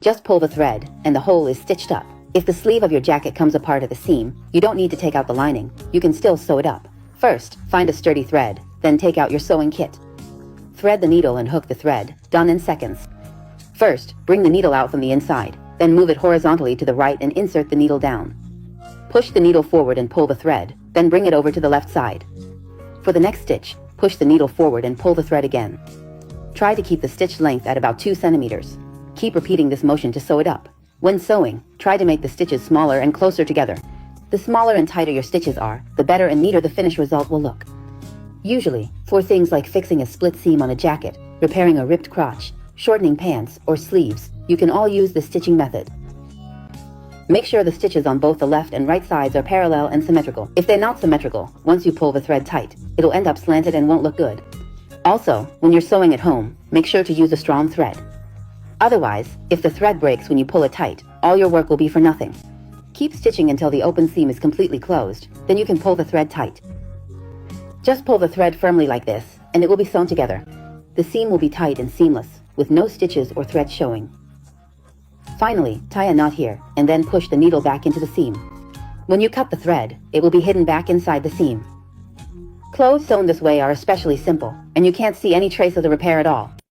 Just pull the thread, and the hole is stitched up. If the sleeve of your jacket comes apart at the seam, you don't need to take out the lining. You can still sew it up. First, find a sturdy thread, then take out your sewing kit. Thread the needle and hook the thread, done in seconds. First, bring the needle out from the inside, then move it horizontally to the right and insert the needle down. Push the needle forward and pull the thread, then bring it over to the left side. For the next stitch, push the needle forward and pull the thread again. Try to keep the stitch length at about 2 centimeters. Keep repeating this motion to sew it up. When sewing, try to make the stitches smaller and closer together. The smaller and tighter your stitches are, the better and neater the finished result will look. Usually, for things like fixing a split seam on a jacket, repairing a ripped crotch, shortening pants, or sleeves, you can all use the stitching method. Make sure the stitches on both the left and right sides are parallel and symmetrical. If they're not symmetrical, once you pull the thread tight, it'll end up slanted and won't look good. Also, when you're sewing at home, make sure to use a strong thread. Otherwise, if the thread breaks when you pull it tight, all your work will be for nothing. Keep stitching until the open seam is completely closed, then you can pull the thread tight. Just pull the thread firmly like this, and it will be sewn together. The seam will be tight and seamless, with no stitches or thread showing. Finally, tie a knot here, and then push the needle back into the seam. When you cut the thread, it will be hidden back inside the seam. Clothes sewn this way are especially simple, and you can't see any trace of the repair at all.